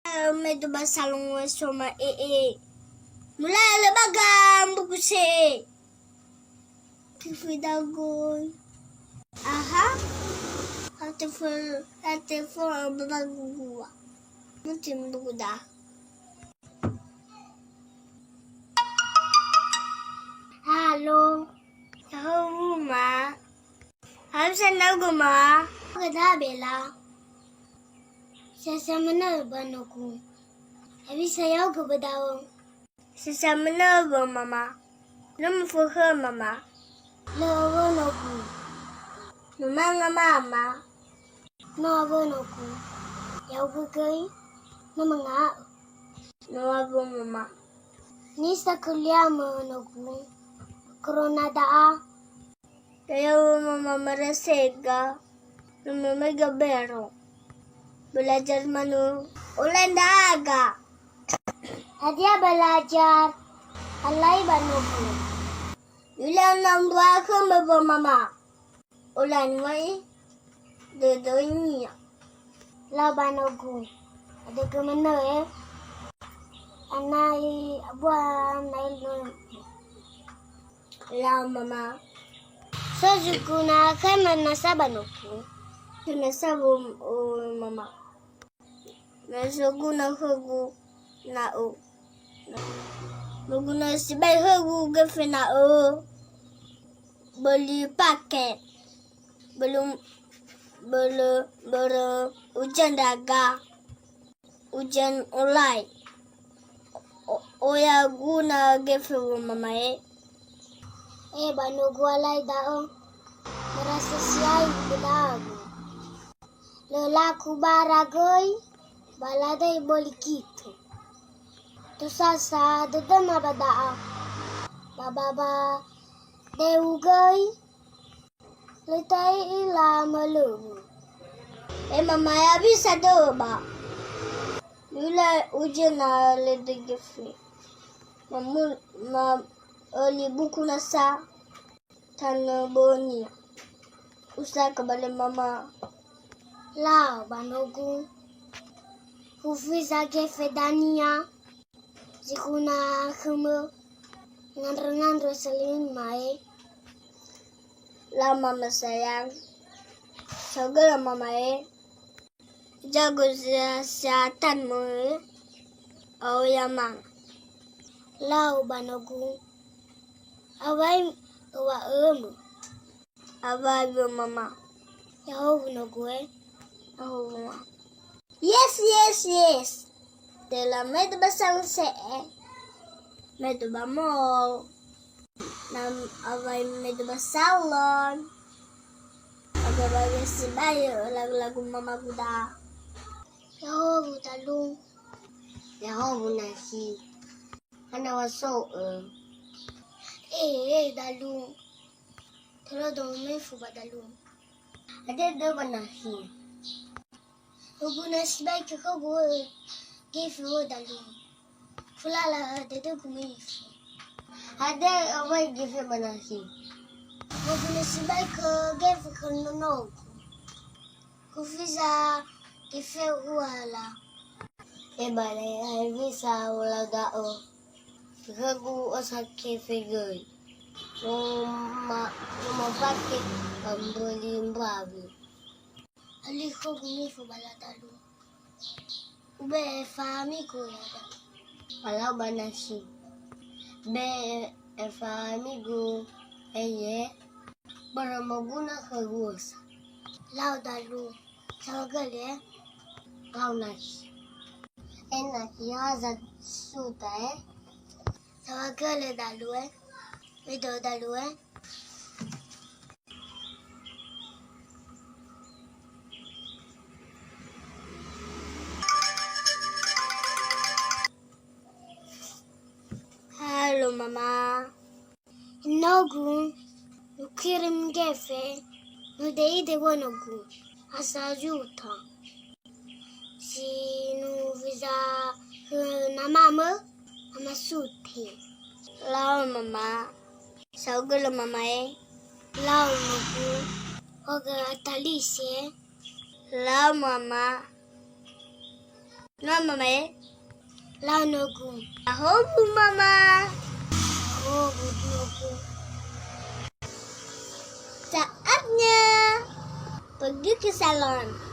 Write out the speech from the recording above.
Medyo ba salong soma mula labagam bukuse tifidagoy aha hatiful babagugua mutim buguda halo ma hamsan naguma kada bela sasama na ba naku abi sayaw ka ba daw sasama na ba mama namufuha mama lawa naku mama mama nawa naku yaw ka kay na mga nawa ba mama ni sa kuliah mo naku corona daa kaya mama marasega may gabero belajar manu ulan daga adia belajar alay banubu ulan nang dua ke baba mama ulan mai dedonya la banugu ada ke mana anai abuan nail la mama sojukuna kama nasabanuku tunasabu mama nasuguna hugu na o muguna sibay hugu gafe na o beli paket belum hujan daga hujan ulai oya guna gafe mama banugu alay dao merasa siay bilago lelaku baragoy baladay bolikito tusasa dadama badaa bababa deugay litay ila malumu mamaya bisa do ba nila ujian na ledegefi oli buku nasa tanaboni usa kabale mama lao banugu hufiza gefe dania zikuna khumu ngandro selin mai la mama sayang sogal mama jago kesehatan mo au yamang lao banugu awai wa awai mama yahu banugu mama yes Dela med basang se med bamo nam awai med basalon agawai sibayo lagu mama guda yahu talung yahu nasi ana waso dalung tero do me fuba dalung ada do banahi hubuna sibai ke ko Give you dalung. Fulala dede kumifu. Ada awai give banahi. Hubuna sibai ke give kono. Kufiza give wala. Bale visa wala gao. Gagu osake figure. Mama pakai amboli mbabi. Ali ko kumifu bala dalung. Be fami ko yada wala banasi be fami go bara maguna kagusa lao dalu sagale kaunas ena kiaza suta sagale dalu video dalu Halo mama nogu ukirim gefe nudei de wonogu asajuta sinu viza na mama amasuti lao mama saugalo mama lao nogu oga talise lao mama No, mama. Lau nogu. Ahobu, mama. Ahobu nogu. Saatnya pergi ke salon.